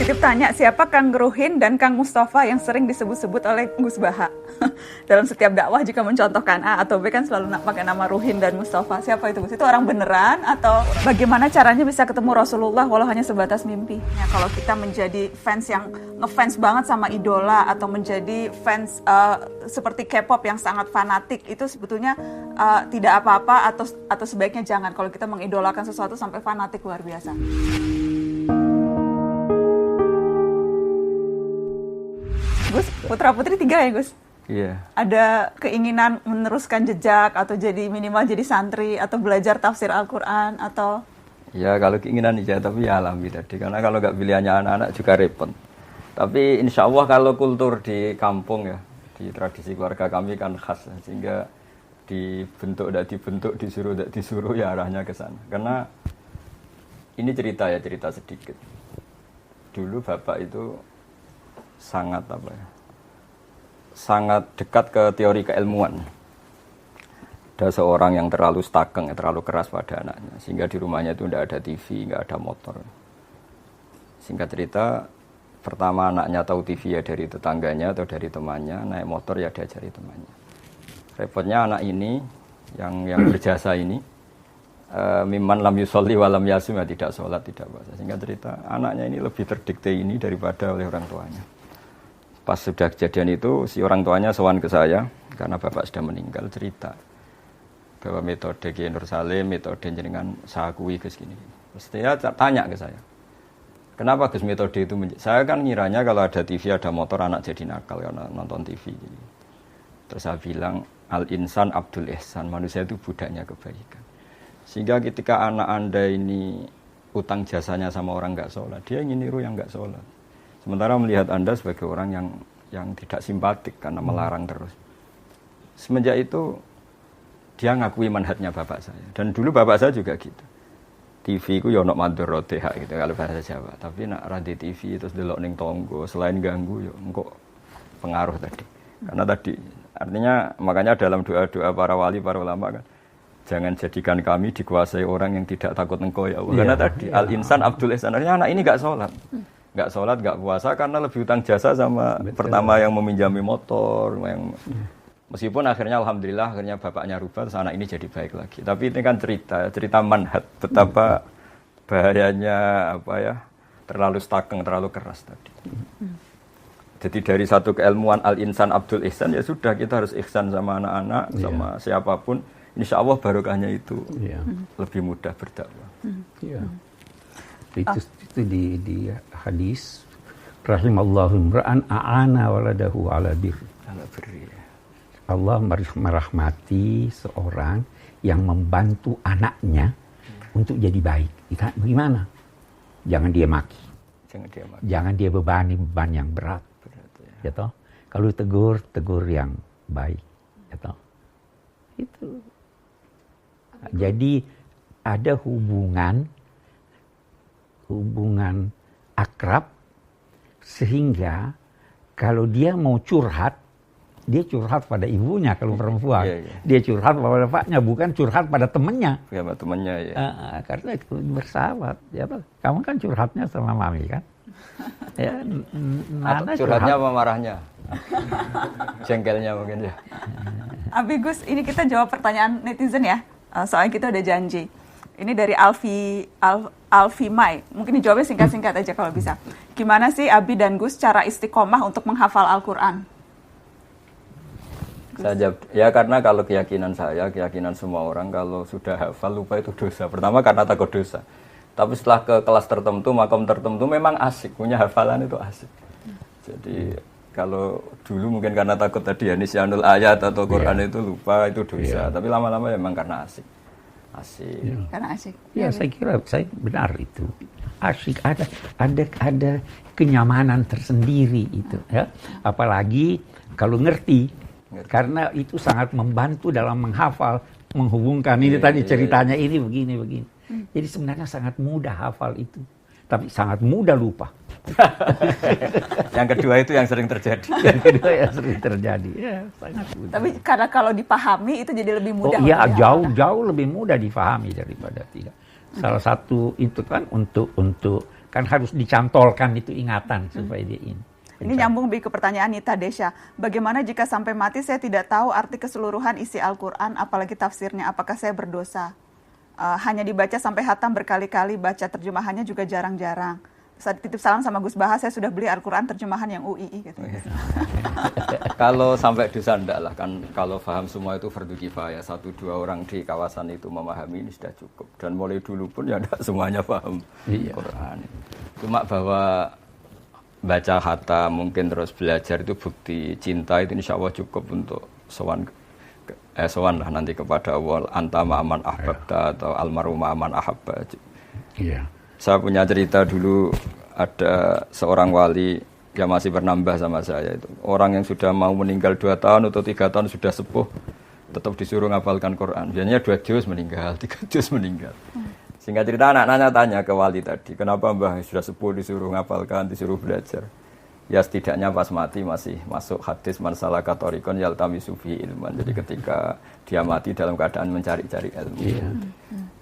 Titip tanya, siapa Kang Ruhin dan Kang Mustafa yang sering disebut-sebut oleh Gus Baha? Dalam setiap dakwah jika mencontohkan A atau B kan selalu pakai nama Ruhin dan Mustafa. Siapa itu Gus? Itu orang beneran atau bagaimana caranya bisa ketemu Rasulullah walau hanya sebatas mimpi? Ya, kalau kita menjadi fans yang ngefans banget sama idola atau menjadi fans seperti K-pop yang sangat fanatik, itu sebetulnya tidak apa-apa atau sebaiknya jangan kalau kita mengidolakan sesuatu sampai fanatik luar biasa. Gus, putra-putri 3 ya Gus? Iya. Ada keinginan meneruskan jejak atau jadi minimal jadi santri atau belajar tafsir Al-Quran atau? Ya kalau keinginan aja, tapi ya alami tadi. Karena kalau nggak pilihannya anak-anak juga repot. Tapi insya Allah kalau kultur di kampung ya, di tradisi keluarga kami kan khas. Sehingga dibentuk, tidak dibentuk, disuruh, tidak disuruh ya arahnya ke sana. Karena ini cerita sedikit. Dulu bapak itu sangat dekat ke teori keilmuan. Ada seorang yang terlalu stakeng, terlalu keras pada anaknya, sehingga di rumahnya itu tidak ada TV, tidak ada motor. Singkat cerita, pertama anaknya tahu TV ya dari tetangganya atau dari temannya, naik motor ya diajari temannya. Repotnya anak ini yang berjasa ini, mimman lam yusolli wa lam yasum, ya tidak sholat, tidak puasa. Singkat cerita, anaknya ini lebih terdikte ini daripada oleh orang tuanya. Pas sudah kejadian itu, si orang tuanya sowan ke saya, karena bapak sudah meninggal, cerita bahwa metode Kiai Nur Salim, metode jenengan saya akui Gus gini. Terus dia tanya ke saya, kenapa Gus metode itu? Saya kan ngiranya kalau ada TV, ada motor, anak jadi nakal karena nonton TV. Terus saya bilang, al-insan abdul ihsan, manusia itu budaknya kebaikan. Sehingga ketika anak Anda ini utang jasanya sama orang nggak sholat, dia ingin niru yang nggak sholat. Sementara melihat Anda sebagai orang yang tidak simpatik karena melarang terus. Semenjak itu dia ngakui manhajnya bapak saya. Dan dulu bapak saya juga gitu. TV ku yo ono madharate gitu kalau bahasa Jawa. Tapi nak radio TV terus delok ning tonggo selain ganggu yo engko pengaruh tadi. Karena tadi artinya makanya dalam doa-doa para wali, para ulama kan, jangan jadikan kami dikuasai orang yang tidak takut Engkau ya Allah. Karena tadi al-insan abdul ihsan, artinya anak ini enggak sholat. Nggak sholat, nggak puasa karena lebih utang jasa sama pertama yang meminjami motor, yang meskipun akhirnya alhamdulillah akhirnya bapaknya rubah, terus anak ini jadi baik lagi. Tapi ini kan cerita manhaj betapa bahayanya terlalu stakeng, terlalu keras tadi. Jadi dari satu keilmuan al-insan abdul ihsan ya sudah kita harus ihsan sama anak-anak, sama siapapun. Insya Allah barokahnya itu lebih mudah berdakwah. Itu di hadis rahimallahu imra'an a'ana waladahu ala birri. Allah merahmati seorang yang membantu anaknya untuk jadi baik. Bagaimana? Jangan dia maki. Jangan dia bebani beban yang berat. Ya toh? Kalau tegur yang baik. Ya toh? Itu. Jadi ada hubungan akrab sehingga kalau dia mau curhat, dia curhat pada ibunya kalau perempuan. Dia curhat pada bapaknya, bukan curhat pada temannya. Ya, temannya ya. Karena itu bersahabat. Ya, kamu kan curhatnya sama mami kan? Ya, Nana curhatnya apa marahnya? Jengkelnya mungkin ya. Abi Gus, ini kita jawab pertanyaan netizen ya. Soalnya kita udah janji. Ini dari Alfi Mai. Mungkin dijawabnya singkat-singkat aja kalau bisa. Gimana sih Abi dan Gus cara istiqomah untuk menghafal Al-Quran? Saya jawab, ya karena kalau keyakinan semua orang kalau sudah hafal lupa itu dosa. Pertama karena takut dosa. Tapi setelah ke kelas tertentu, makom tertentu memang asik. Punya hafalan itu asik. Jadi kalau dulu mungkin karena takut tadi ya nisyanul ayat atau Quran itu lupa itu dosa. Tapi lama-lama memang karena asik. Karena asik. Ya, saya kira saya benar itu. Asik, ada kenyamanan tersendiri itu ya. Apalagi kalau ngerti. Karena itu sangat membantu dalam menghafal, menghubungkan ini tadi ceritanya ini begini. Jadi sebenarnya sangat mudah hafal itu. Tapi sangat mudah lupa. Yang kedua itu yang sering terjadi. Ya, sangat mudah. Tapi karena kalau dipahami itu jadi lebih mudah. Oh iya, jauh lebih mudah dipahami daripada tidak. Salah satu itu kan untuk Kan harus dicantolkan itu ingatan supaya dia ini. Ini nyambung ke pertanyaan Nita Desya. Bagaimana jika sampai mati saya tidak tahu arti keseluruhan isi Al-Quran, apalagi tafsirnya? Apakah saya berdosa? Hanya dibaca sampai hatam berkali-kali, baca terjemahannya juga jarang-jarang. Saya titip salam sama Gus Baha, saya sudah beli Al-Quran terjemahan yang UII. Gitu. Kalau sampai dosa enggak lah, kan kalau paham semua itu fardu kifayah. 1-2 orang di kawasan itu memahami ini sudah cukup. Dan mulai dulu pun ya enggak semuanya paham Quran. Cuma bahwa baca hatam mungkin terus belajar itu bukti cinta itu insya Allah cukup untuk sowan lah nanti kepada Allah, anta ma'aman ahbabta atau almaru ma'aman ahabba. Iya. Saya punya cerita dulu, ada seorang wali yang masih bernambah sama saya itu. Orang yang sudah mau meninggal 2 tahun atau 3 tahun sudah sepuh, tetap disuruh ngapalkan Quran. Biasanya 2 juz meninggal, 3 juz meninggal. Sehingga cerita anak-anaknya tanya ke wali tadi, kenapa mbah sudah sepuh disuruh ngapalkan, disuruh belajar? Ya setidaknya pas mati masih masuk hadis man salaka thariqan yaltamisu fihi ilman. Jadi ketika dia mati dalam keadaan mencari-cari ilmu. Iya.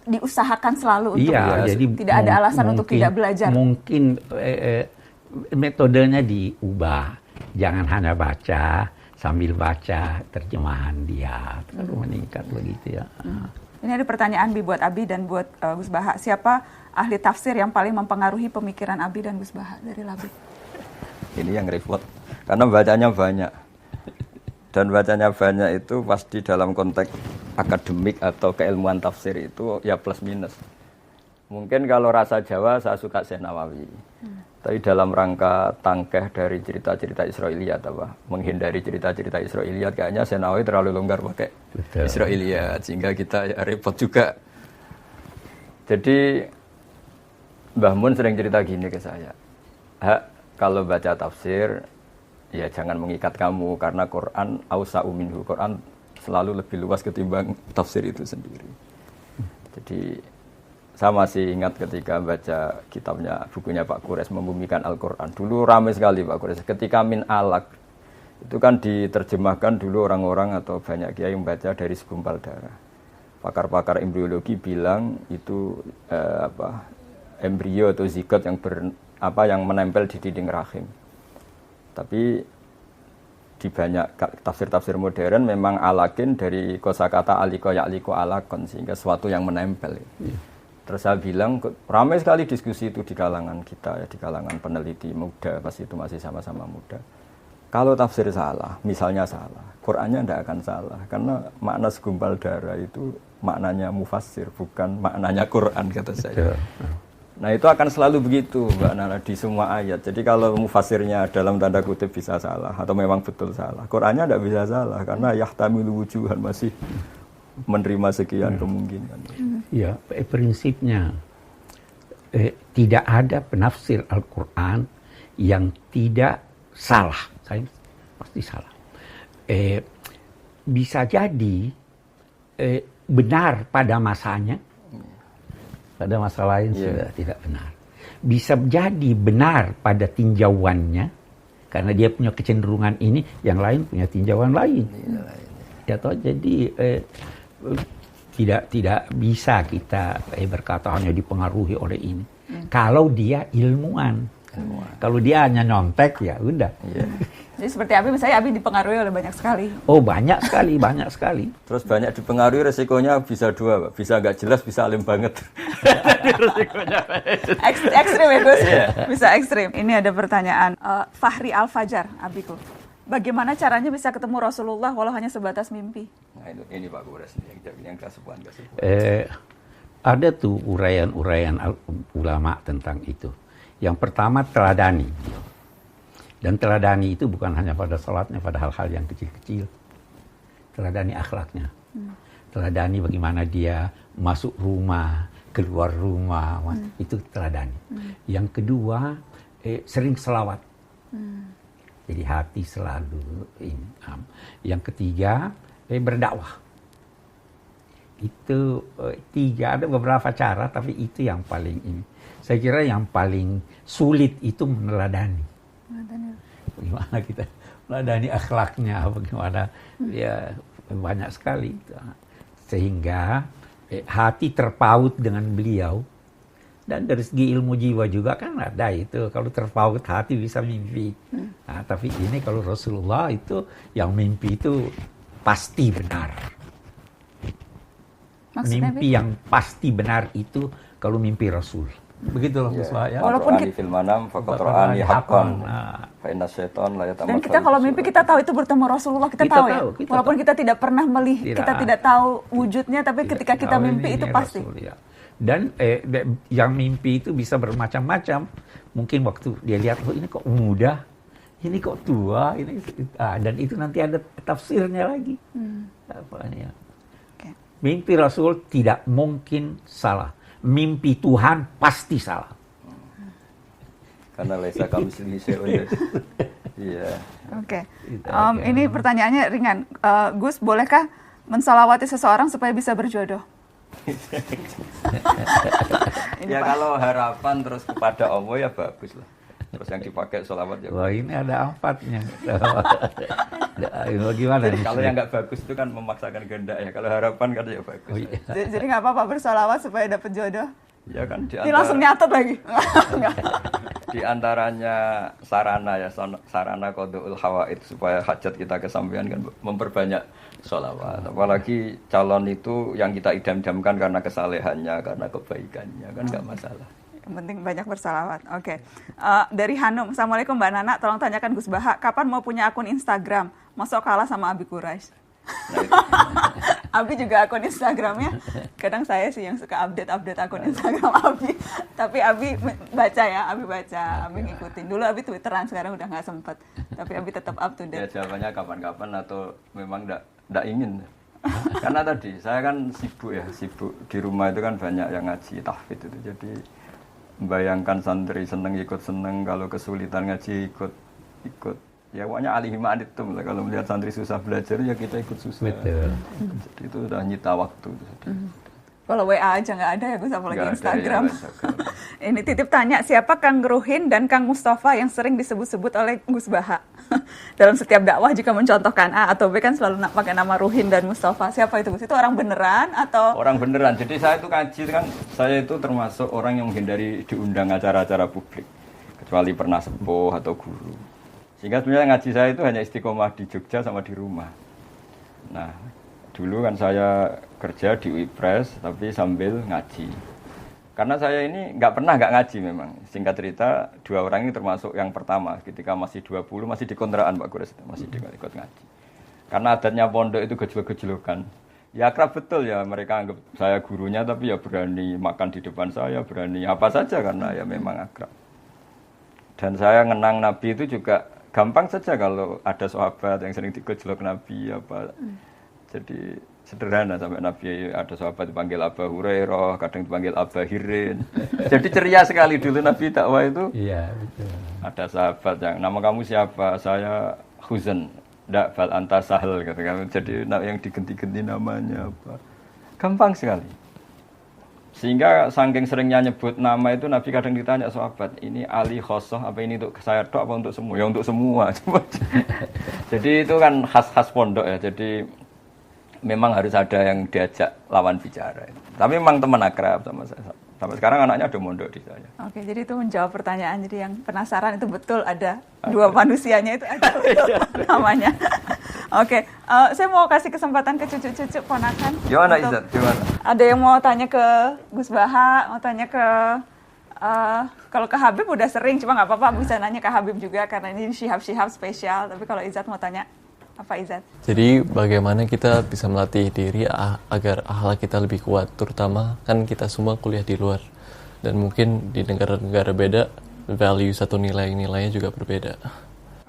Diusahakan selalu untuk jadi tidak ada alasan untuk tidak belajar. Mungkin metodenya diubah. Jangan hanya baca, sambil baca terjemahan dia. Terlalu meningkat begitu ya. Ini ada pertanyaan buat Abi dan buat Gus Baha. Siapa ahli tafsir yang paling mempengaruhi pemikiran Abi dan Gus Baha dari Labib? Ini yang repot, karena bacanya banyak. Dan bacanya banyak itu pasti dalam konteks akademik atau keilmuan tafsir itu ya plus minus. Mungkin kalau rasa Jawa saya suka Syekh Nawawi. Tapi dalam rangka tangkeh dari cerita-cerita Israiliyat apa, menghindari cerita-cerita Israiliyat kayaknya Syekh Nawawi terlalu longgar pakai Israiliyat sehingga kita ya repot juga. Jadi Mbah Mun sering cerita gini ke saya. Kalau baca tafsir, ya jangan mengikat kamu karena Quran ausa'u minhu. Quran selalu lebih luas ketimbang tafsir itu sendiri. Jadi saya masih ingat ketika baca kitabnya, bukunya Pak Quraisy Membumikan Al-Quran. Dulu ramai sekali Pak Quraisy. Ketika min alaq, itu kan diterjemahkan dulu orang-orang atau banyak kiai yang baca dari segumpal darah. Pakar-pakar embriologi bilang itu embrio atau zigot yang menempel di dinding rahim. Tapi di banyak tafsir-tafsir modern memang alakin dari kosakata aliko ya'liko alakon, sehingga sesuatu yang menempel. Terus saya bilang, ramai sekali diskusi itu di kalangan kita, ya, di kalangan peneliti muda, pas itu masih sama-sama muda. Kalau tafsir salah, misalnya salah, Qur'annya tidak akan salah, karena makna segumpal darah itu maknanya mufassir, bukan maknanya Qur'an, kata saya. Nah itu akan selalu begitu Mbak Nana di semua ayat. Jadi kalau mufassirnya dalam tanda kutip bisa salah atau memang betul salah, Qur'annya tidak bisa salah karena yahtamilu wujuhan, masih menerima sekian kemungkinan. Ya, prinsipnya tidak ada penafsir Al-Quran yang tidak salah. Saya pasti salah. Bisa jadi benar pada masanya, pada masa lain sudah tidak benar. Bisa jadi benar pada tinjauannya, karena dia punya kecenderungan ini, yang lain punya tinjauan lain. Ya toh, jadi tidak bisa kita berkata hanya dipengaruhi oleh ini. Kalau dia ilmuwan. Kalau dia hanya nyontek ya udah. Jadi seperti Abi, misalnya Abi dipengaruhi oleh banyak sekali. Oh banyak sekali. Terus banyak dipengaruhi, resikonya bisa 2, Pak. Bisa nggak jelas, bisa alim banget. Resikonya ekstrim ya Gus, bisa ekstrim. Ini ada pertanyaan Fahri Al-Fajar, Abiku. Bagaimana caranya bisa ketemu Rasulullah walau hanya sebatas mimpi? Nah ini Pak Quraisy yang kasuhan. Ada tuh uraian-uraian ulama tentang itu. Yang pertama teladani. Dan teladani itu bukan hanya pada salatnya, pada hal-hal yang kecil-kecil. Teladani akhlaknya. Teladani bagaimana dia masuk rumah, keluar rumah, itu teladani. Yang kedua, sering selawat. Jadi hati selalu ini. Yang ketiga, berdakwah. Itu 3, ada beberapa cara, tapi itu yang paling ini. Saya kira yang paling sulit itu meneladani. Bagaimana kita meneladani akhlaknya, bagaimana ya banyak sekali. Sehingga hati terpaut dengan beliau Dan dari segi ilmu jiwa juga kan ada itu. Kalau terpaut hati bisa mimpi. Nah, tapi ini kalau Rasulullah itu yang mimpi itu pasti benar. Maksudnya, Mimpi yang pasti benar itu kalau mimpi Rasul. Begitu loh Gus Wah, ya. Walaupun Walaupun fil manam faqad ra'ani haqqan. Fa inna syaitan la dan kita kalau mimpi kita tahu itu bertemu Rasulullah, kita tahu ya. Walaupun kita tidak pernah melihat, kita tidak tahu wujudnya, tapi ketika kita mimpi itu pasti. Rasul, ya. Dan yang mimpi itu bisa bermacam-macam. Mungkin waktu dia lihat, oh ini kok muda, ini kok tua, ini dan itu nanti ada tafsirnya lagi. Apanya? Okay. Mimpi Rasul tidak mungkin salah. Mimpi Tuhan pasti salah. Karena laisa kamitslihi syai'un. Iya. Oke. Ini pertanyaannya ringan. Gus, bolehkah mensalawati seseorang supaya bisa berjodoh? Ya kalau harapan terus kepada Allah ya bagus lah. Terus yang dipakai sholawat ya. Wah ini ada 4-nya. Gimana nih? Kalau yang nggak bagus itu kan memaksakan kehendak ya. Kalau harapan kan ya bagus. Oh, iya. Jadi nggak apa-apa bersalawat supaya dapat jodoh? Ya kan Ini langsung nyatet lagi. Di antaranya sarana ya, sarana qadul hawaid supaya hajat kita kesampaian kan memperbanyak sholawat. Apalagi calon itu yang kita idam-idamkan karena kesalehannya, karena kebaikannya kan nggak masalah. Yang penting banyak bersalawat. Oke. Dari Hanum, Assalamualaikum Mbak Nana, tolong tanyakan Gus Baha, kapan mau punya akun Instagram? Masuk kalah sama Abi Quraisy. Abi juga akun Instagramnya. Kadang saya sih yang suka update akun Instagram Abi. Tapi Abi baca ya, Abi baca, Abi ngikutin. Dulu Abi Twitteran, sekarang udah nggak sempet. Tapi Abi tetap up to date. Ya jawabannya kapan-kapan atau memang nggak ingin. Karena tadi saya kan sibuk di rumah itu kan banyak yang ngaji tahfidz itu. Jadi membayangkan santri seneng ikut seneng, kalau kesulitan ngaji ikut. Ya pokoknya alihima anitum lah, kalau melihat santri susah belajar ya kita ikut susah. Betul. Jadi itu udah nyita waktu. Kalau WA aja nggak ada ya Gus, apalagi Nggak Instagram. ada, ya, Ini titip tanya, siapa Kang Ruhin dan Kang Mustafa yang sering disebut-sebut oleh Gus Baha? Dalam setiap dakwah jika mencontohkan A atau B kan selalu pakai nama Ruhin dan Mustafa. Siapa itu Gus? Itu orang beneran atau? Orang beneran. Jadi saya itu ngaji kan, saya itu termasuk orang yang menghindari diundang acara-acara publik. Kecuali pernah sepuh atau guru. Sehingga sebenarnya ngaji saya itu hanya istiqomah di Jogja sama di rumah. Nah, dulu kan saya kerja di UIPres tapi sambil ngaji. Karena saya ini nggak ngaji memang. Singkat cerita, 2 orang ini termasuk yang pertama. Ketika masih 20, masih di kontrakan Pak Gures, masih ikut ngaji. Karena adatnya pondok itu gejlok-gejlokan. Ya akrab betul ya, mereka anggap saya gurunya tapi ya berani makan di depan saya, berani apa saja karena ya memang akrab. Dan saya ngenang Nabi itu juga gampang saja kalau ada sahabat yang sering digojlok Nabi apa. Jadi sederhana sampai Nabi ada sahabat dipanggil Abu Hurairah, kadang dipanggil Abu Hirin. Jadi ceria sekali dulu Nabi dakwah itu. Iya, betul. Ada sahabat yang nama kamu siapa? Saya Huzan. Ndak bal anta sahel gitu kan. Jadi yang diganti-ganti namanya apa. Gampang sekali. Sehingga saking seringnya nyebut nama itu Nabi kadang ditanya sahabat, ini Ali khosoh apa ini untuk saya tok apa untuk semua? Ya untuk semua. Jadi itu kan khas-khas pondok ya. Jadi memang harus ada yang diajak lawan bicara. Tapi memang teman akrab sama saya. Sampai sekarang anaknya ada mondok di saya. Oke, jadi itu menjawab pertanyaan. Jadi yang penasaran itu betul ada 2 manusianya itu ada namanya. Oke, saya mau kasih kesempatan ke cucu-cucu ponakan. Gimana Izat? Gimana? Ada yang mau tanya ke Gus Baha, mau tanya ke kalau ke Habib udah sering, cuma nggak apa-apa bisa nanya ke Habib juga karena ini Syihab spesial. Tapi kalau Izat mau tanya apa Izat? Jadi bagaimana kita bisa melatih diri agar akhlak kita lebih kuat, terutama kan kita semua kuliah di luar dan mungkin di negara-negara beda values atau nilai-nilainya juga berbeda.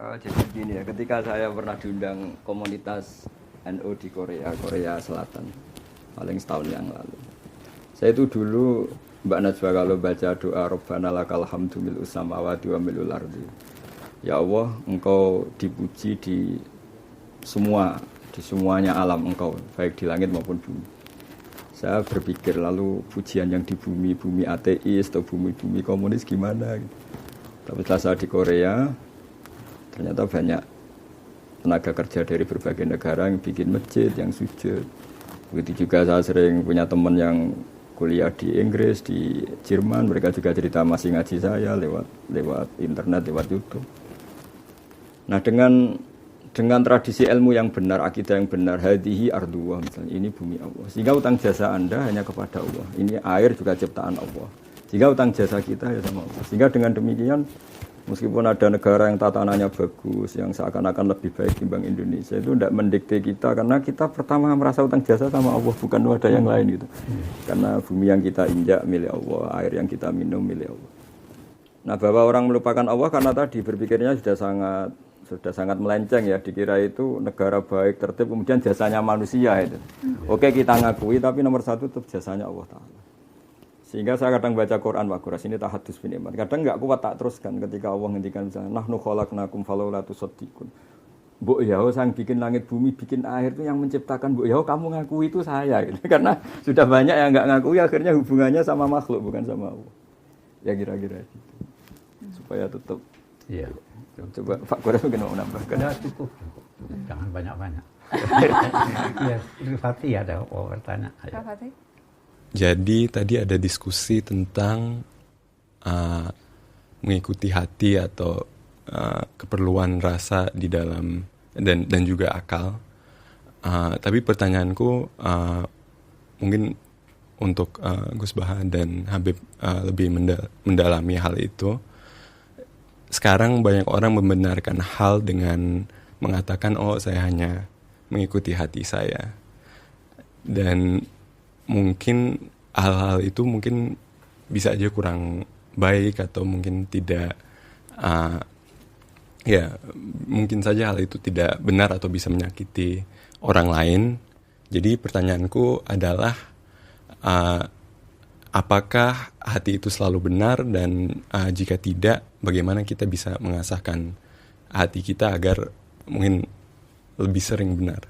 Jadi begini ya, ketika saya pernah diundang komunitas NU di Korea Selatan, paling setahun yang lalu. Saya itu dulu Mbak Najwa kalau baca doa Rabbana lakal hamdu mil'us samawati wa mil'ul ardi. Ya Allah, Engkau dipuji di semuanya alam Engkau, baik di langit maupun bumi. Saya berpikir lalu pujian yang di bumi ateis atau bumi komunis gimana? Tapi setelah saya di Korea, ternyata banyak tenaga kerja dari berbagai negara yang bikin masjid, yang sujud. Begitu juga saya sering punya teman yang kuliah di Inggris, di Jerman, mereka juga cerita masih ngaji saya lewat internet, lewat YouTube. Nah, dengan tradisi ilmu yang benar, akidah yang benar, hadihi ardullah misalnya, ini bumi Allah. Sehingga utang jasa Anda hanya kepada Allah. Ini air juga ciptaan Allah. Sehingga utang jasa kita ya sama Allah. Sehingga dengan demikian, meskipun ada negara yang tatanannya bagus, yang seakan-akan lebih baik dibanding Indonesia, itu tidak mendikte kita, karena kita pertama merasa utang jasa sama Allah, bukan ada yang lain gitu. Karena bumi yang kita injak milik Allah, air yang kita minum milik Allah. Nah, bahwa orang melupakan Allah karena tadi berpikirnya sudah sangat melenceng ya, dikira itu negara baik, tertib, kemudian jasanya manusia itu. Oke, kita ngakui, tapi nomor satu tetap jasanya Allah Ta'ala. Sehingga saya kadang baca Quran, Pak Quras, ini tahadus bin iman. Kadang nggak kuat tak teruskan ketika Allah ngendikan misalnya, nahnu khalaqnakum falaula tusaddiqun. Mbok Yahoo sang bikin langit bumi, bikin air itu yang menciptakan Mbok Yahoo, kamu ngakui itu saya gitu. Karena sudah banyak yang nggak ngakui, akhirnya hubungannya sama makhluk bukan sama Allah. Ya kira-kira gitu. Supaya tetap. Iya. Coba Pak Quras mungkin mau nambahkan. Udah cukup. Jangan banyak-banyak. Ya, Fatih ada bertanya. Pak Fatih? Jadi tadi ada diskusi tentang mengikuti hati atau keperluan rasa di dalam dan juga akal. Tapi pertanyaanku mungkin untuk Gus Baha dan Habib lebih mendalami hal itu. Sekarang banyak orang membenarkan hal dengan mengatakan, oh saya hanya mengikuti hati saya. Dan mungkin hal-hal itu mungkin bisa aja kurang baik atau mungkin tidak, ya mungkin saja hal itu tidak benar atau bisa menyakiti orang lain. Jadi pertanyaanku adalah, apakah hati itu selalu benar, dan jika tidak, bagaimana kita bisa mengasahkan hati kita agar mungkin lebih sering benar?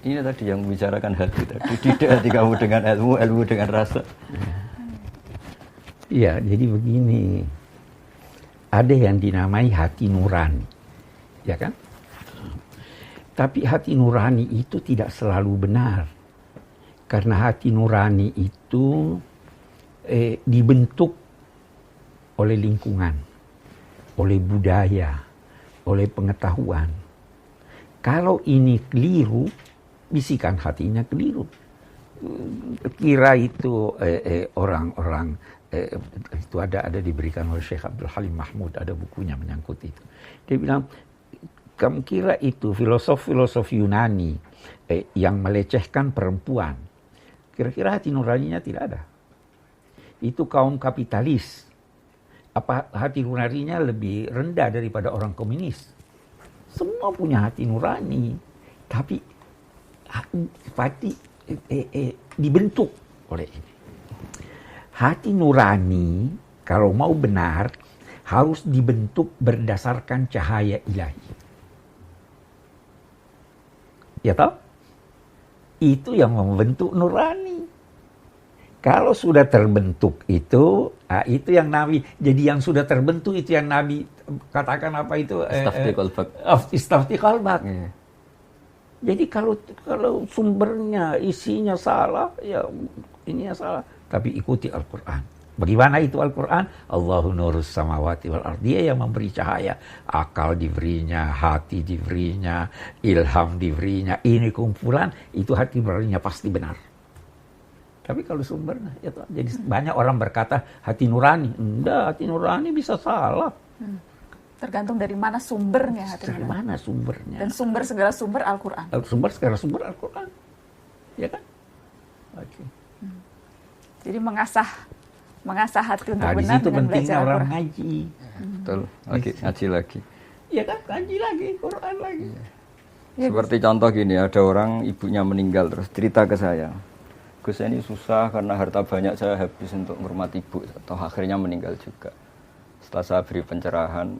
Ini tadi yang membicarakan hati tadi, tidak hati kamu dengan ilmu, ilmu dengan rasa. Iya, jadi begini. Ada yang dinamai hati nurani. Ya kan? Tapi hati nurani itu tidak selalu benar. Karena hati nurani itu dibentuk oleh lingkungan, oleh budaya, oleh pengetahuan. Kalau ini keliru, bisikan hatinya keliru. Kira itu orang-orang itu ada diberikan oleh Syekh Abdul Halim Mahmud, ada bukunya menyangkut itu. Dia bilang, kamu kira itu filosof Yunani yang melecehkan perempuan, kira-kira hati nuraninya tidak ada. Itu kaum kapitalis, apa hati nuraninya lebih rendah daripada orang komunis? Semua punya hati nurani, tapi hati dibentuk oleh ini. Hati nurani kalau mau benar harus dibentuk berdasarkan cahaya ilahi. Ya tahu? Itu yang membentuk nurani. Kalau sudah terbentuk itu yang Nabi. Jadi yang sudah terbentuk itu yang Nabi katakan apa itu? Istafti qalbak. Jadi kalau sumbernya, isinya salah, ya ininya salah. Tapi ikuti Al-Quran. Bagaimana itu Al-Quran? Allahu nurus samawati wal ardh. Dia yang memberi cahaya. Akal diberinya, hati diberinya, ilham diberinya. Ini kumpulan, itu hati nuraninya pasti benar. Tapi kalau sumbernya, ya, jadi banyak orang berkata hati nurani. Enggak, hati nurani bisa salah. Tergantung dari mana sumbernya hati nurani. Dari mana sumbernya? Dan sumber segala sumber Al-Quran. Segala sumber Al-Quran. Ya kan? Oke. Jadi mengasah hati untuk Di benar situ dengan belajar pentingnya orang Al-Quran. ngaji. Betul, ngaji lagi. Ya kan, ngaji lagi, Quran lagi. Ya, Seperti contoh gini, ada orang ibunya meninggal terus cerita ke saya, Gus ini susah karena harta banyak saya habis untuk menghormat ibu, atau akhirnya meninggal juga. Setelah saya beri pencerahan,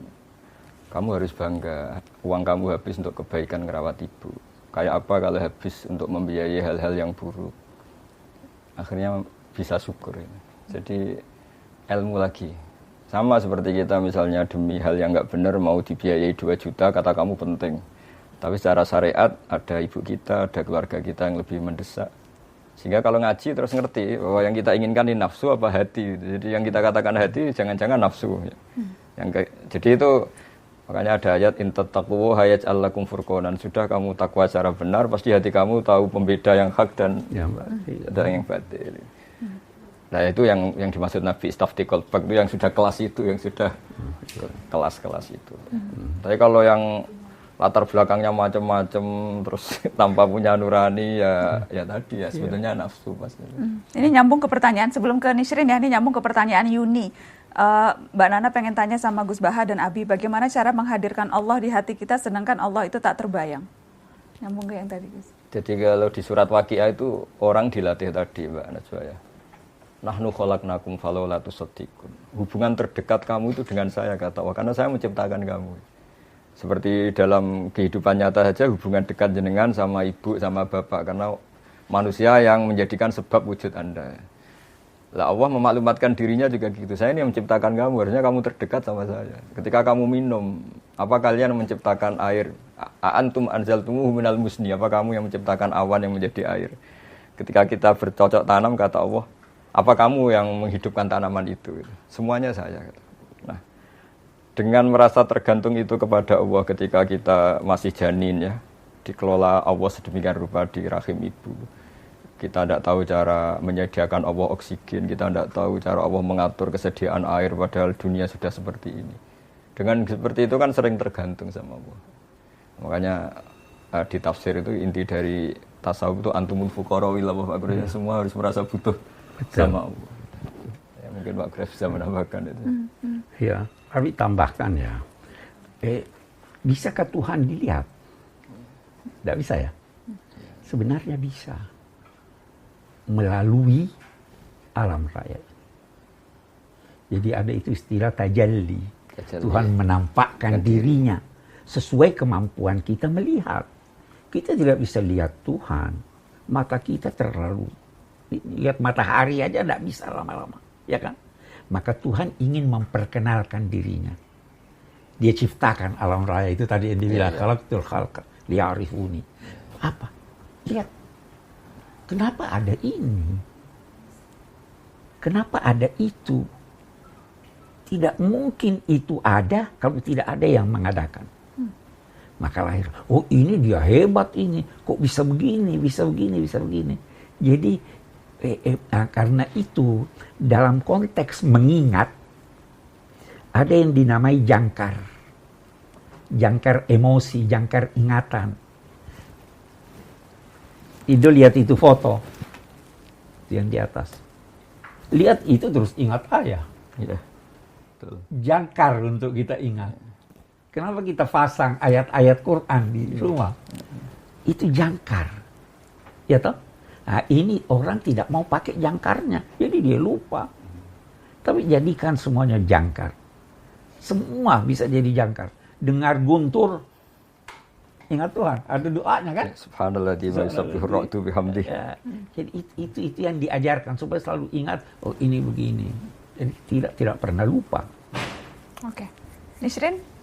kamu harus bangga, uang kamu habis untuk kebaikan ngerawat ibu. Kayak apa kalau habis untuk membiayai hal-hal yang buruk? Akhirnya bisa syukur. Jadi ilmu lagi. Sama seperti kita misalnya demi hal yang nggak benar mau dibiayai 2 juta, kata kamu penting. Tapi secara syariat ada ibu kita, ada keluarga kita yang lebih mendesak. Sehingga kalau ngaji terus ngerti bahwa yang kita inginkan ini nafsu apa hati. Jadi yang kita katakan hati jangan-jangan nafsu. Jadi itu makanya ada ayat in tattaqu hayaj'al lakum furqanan. Sudah kamu takwa secara benar, pasti hati kamu tahu pembeda yang hak dan yang batil. Nah itu yang dimaksud Nabi istaftiqul qalb itu yang sudah kelas itu, yang sudah kelas-kelas itu. Tapi kalau yang latar belakangnya macam-macam terus tanpa punya nurani ya tadi ya sebetulnya nafsu pasti. Ini nyambung ke pertanyaan sebelum ke Nishrin ya, ini nyambung ke pertanyaan Yuni. Mbak Nana pengen tanya sama Gus Baha dan Abi, bagaimana cara menghadirkan Allah di hati kita sedangkan Allah itu tak terbayang? Nyambung ke yang tadi Gus. Jadi kalau di surat Waqiah itu orang dilatih tadi Mbak Najwa ya. Nahnu khalaqnakum falaula tusaddiqun. Hubungan terdekat kamu itu dengan saya kata Allah, karena saya menciptakan kamu. Seperti dalam kehidupan nyata saja hubungan dekat jenengan sama ibu sama bapak karena manusia yang menjadikan sebab wujud Anda. Lah Allah memaklumatkan dirinya juga gitu. Saya ini yang menciptakan kamu, harusnya kamu terdekat sama saya. Ketika kamu minum, apa kalian menciptakan air? Antum anzaltumuhu minal musni, apa kamu yang menciptakan awan yang menjadi air? Ketika kita bercocok tanam kata Allah, apa kamu yang menghidupkan tanaman itu? Semuanya saya. Nah, dengan merasa tergantung itu kepada Allah ketika kita masih janin ya, dikelola Allah sedemikian rupa di rahim ibu. Kita tidak tahu cara menyediakan Allah oksigen, kita tidak tahu cara Allah mengatur kesediaan air padahal dunia sudah seperti ini. Dengan seperti itu kan sering tergantung sama Allah. Makanya di tafsir itu inti dari tasawuf itu antumul fuqara ila Allah. Semua harus merasa butuh sama Allah. Ya, mungkin Pak Graf bisa menambahkan itu. Ya, kami tambahkan ya. Bisakah Tuhan dilihat? Tidak bisa ya? Sebenarnya bisa. Melalui alam raya. Jadi ada itu istilah tajalli. Tuhan menampakkan dirinya sesuai kemampuan kita melihat. Kita tidak bisa lihat Tuhan. Mata kita terlalu lihat matahari aja tidak bisa lama-lama, ya kan? Maka Tuhan ingin memperkenalkan dirinya. Dia ciptakan alam raya itu tadi yang dibilang khalaqtul khalqa liya'rifuni. Apa? Lihat. Kenapa ada ini? Kenapa ada itu? Tidak mungkin itu ada kalau tidak ada yang mengadakan. Maka lahir, oh ini dia hebat ini. Kok bisa begini, bisa begini, bisa begini. Jadi karena itu dalam konteks mengingat ada yang dinamai jangkar emosi, jangkar ingatan. Itu lihat itu foto yang di atas, lihat itu terus ingat ayah ya. Jangkar untuk kita ingat. Kenapa kita pasang ayat-ayat Quran di rumah? Itu jangkar ya toh. Nah, ini orang tidak mau pakai jangkarnya, jadi dia lupa. Tapi jadikan semuanya jangkar. Semua bisa jadi jangkar. Dengar guntur, ingat Tuhan, ada doanya kan? Subhanallah di yusabbihu ra'du bihamdihi. Jadi itu yang diajarkan supaya selalu ingat, oh ini begini. Jadi tidak pernah lupa. Oke. Nishrin?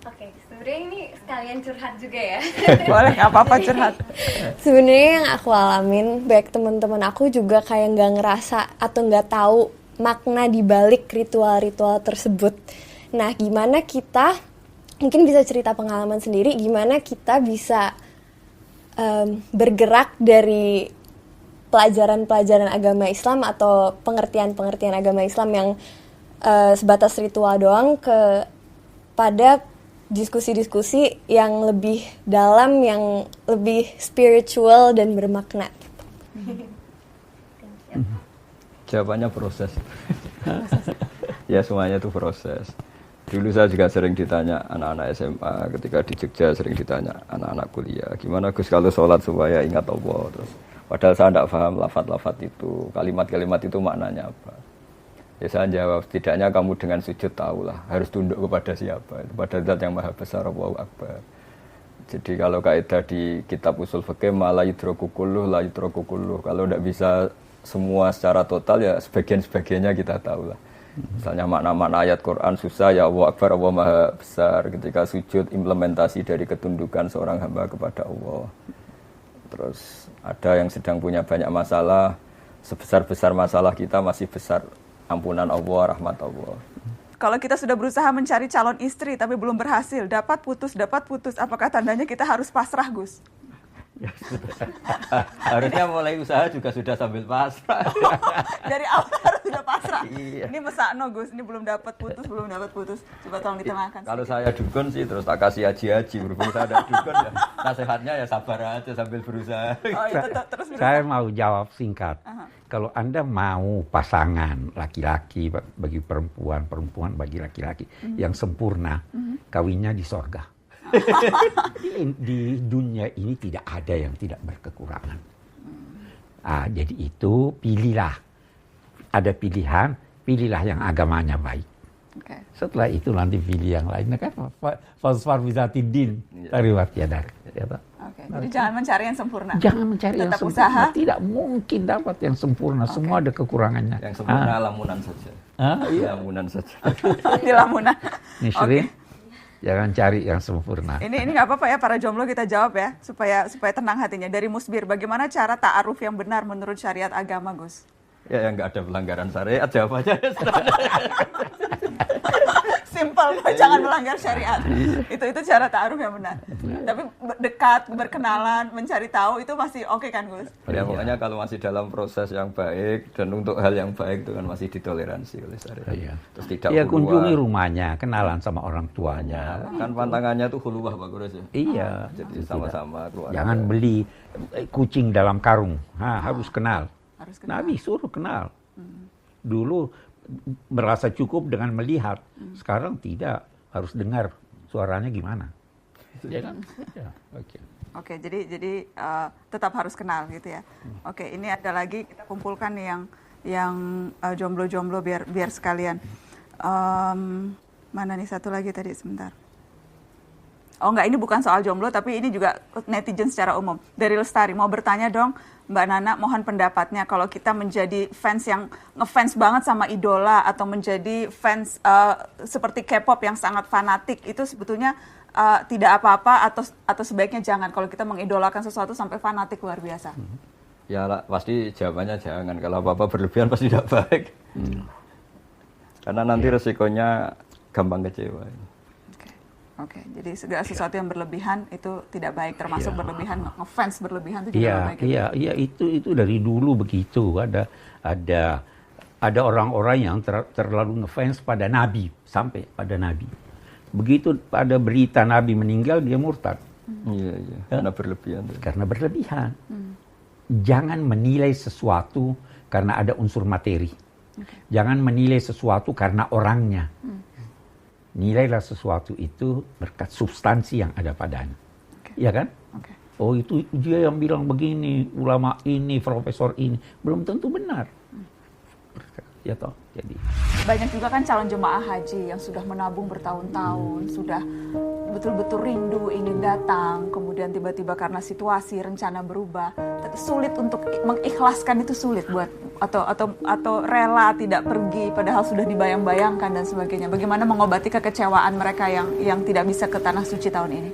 Oke, sebenarnya ini sekalian curhat juga ya. Boleh, nggak apa-apa curhat. Sebenarnya yang aku alamin, baik teman-teman aku juga kayak nggak ngerasa atau nggak tahu makna di balik ritual-ritual tersebut. Nah, gimana kita, mungkin bisa cerita pengalaman sendiri, gimana kita bisa bergerak dari pelajaran-pelajaran agama Islam atau pengertian-pengertian agama Islam yang sebatas ritual doang pada diskusi-diskusi yang lebih dalam, yang lebih spiritual dan bermakna. Jawabannya proses. Ya semuanya itu proses. Dulu saya juga sering ditanya anak-anak SMA, ketika di Jogja sering ditanya anak-anak kuliah, gimana Gus kalau sholat supaya ingat Allah. Terus, padahal saya tidak paham lafaz-lafaz itu, kalimat-kalimat itu maknanya apa. Ya saya jawab, setidaknya kamu dengan sujud tahulah harus tunduk kepada siapa, kepada Zat yang Maha Besar, Allahu Akbar. Jadi kalau kaidah di kitab usul fikih la yudraku kulluh, la yudraku kulluh. Kalau tidak bisa semua secara total ya sebagian-sebagiannya kita tahulah. Misalnya makna-makna ayat Quran susah, ya Allah Akbar, Allah Maha Besar. Ketika sujud implementasi dari ketundukan seorang hamba kepada Allah. Terus ada yang sedang punya banyak masalah, sebesar-besar masalah kita masih besar ampunan Allah, rahmat Allah. Kalau kita sudah berusaha mencari calon istri tapi belum berhasil, dapat putus, apakah tandanya kita harus pasrah, Gus? Harusnya mulai usaha juga sudah sambil pasrah. Dari awal harus sudah pasrah. Iya. Ini mesakno, Gus, ini belum dapat putus. Coba tolong ditengahkan. Kalau saya dukun sih terus tak kasih haji, berhubung saya ada dukun ya. Nasihatnya ya sabar aja sambil berusaha. Oh, itu terus berusaha. Saya mau jawab singkat. Kalau Anda mau pasangan laki-laki bagi perempuan, perempuan bagi laki-laki yang sempurna, kawinnya di sorga. Di dunia ini tidak ada yang tidak berkekurangan. Jadi itu pilihlah. Ada pilihan, pilihlah yang agamanya baik. Okay. Setelah itu nanti pilih yang lainnya kan. Fasfar bizatidin tariwat yadak. Oke. Jadi jangan mencari yang sempurna. Jangan mencari yang tetap sempurna. Usaha. Tidak mungkin dapat yang sempurna. Semua ada kekurangannya. Yang sempurna lamunan saja. Iya. Lamunan saja. Di lamunan. Nisrin, jangan cari yang sempurna. Ini nggak apa-apa ya para jomblo, kita jawab ya supaya tenang hatinya. Dari Musbir, bagaimana cara ta'aruf yang benar menurut syariat agama, Gus? Ya yang nggak ada pelanggaran syariat jawab aja. Simpel, jangan melanggar syariat. Itu cara ta'aruf yang benar. Tapi dekat, berkenalan, mencari tahu itu masih oke kan, Gus? Ya pokoknya kalau masih dalam proses yang baik dan untuk hal yang baik itu kan masih ditoleransi oleh syariat. Iya. Terus tidak Ya huluwah. kunjungi rumahnya, kenalan sama orang tuanya. Kan pantangannya tuh huluwah Pak Guru ya. Iya. Jadi sama-sama keluarga. Jangan beli kucing dalam karung. Harus kenal. Harus kenal. Nabi suruh kenal. Dulu merasa cukup dengan melihat. Sekarang tidak. Harus dengar suaranya gimana. Ya kan? Ya, oke. Oke, jadi tetap harus kenal gitu ya. Oke, ini ada lagi kita kumpulkan nih yang jomblo-jomblo biar sekalian. Mana nih satu lagi tadi sebentar. Oh enggak, ini bukan soal jomblo tapi ini juga netizen secara umum. Dari Lestari mau bertanya dong, Mbak Nana, mohon pendapatnya kalau kita menjadi fans yang ngefans banget sama idola atau menjadi fans seperti K-pop yang sangat fanatik, itu sebetulnya tidak apa-apa atau sebaiknya jangan kalau kita mengidolakan sesuatu sampai fanatik luar biasa? Ya lah, pasti jawabannya jangan. Kalau apa-apa berlebihan pasti tidak baik. Karena nanti resikonya gampang kecewa. Oke, jadi segala sesuatu yang berlebihan itu tidak baik, termasuk berlebihan, ngefans berlebihan itu juga tidak baik. Iya, itu dari dulu begitu. Ada orang-orang yang terlalu ngefans pada Nabi, sampai pada Nabi. Begitu ada berita Nabi meninggal, dia murtad. Iya, karena berlebihan. Karena berlebihan. Jangan menilai sesuatu karena ada unsur materi. Jangan menilai sesuatu karena orangnya. Nilailah sesuatu itu berkat substansi yang ada padanya. Iya kan? Oh itu dia yang bilang begini, ulama ini, profesor ini. Belum tentu benar. Ya toh, jadi. Banyak juga kan calon jemaah haji yang sudah menabung bertahun-tahun, sudah betul-betul rindu ingin datang, kemudian tiba-tiba karena situasi, rencana berubah, tapi sulit untuk mengikhlaskan, itu sulit buat atau rela tidak pergi padahal sudah dibayang-bayangkan dan sebagainya. Bagaimana mengobati kekecewaan mereka yang tidak bisa ke tanah suci tahun ini?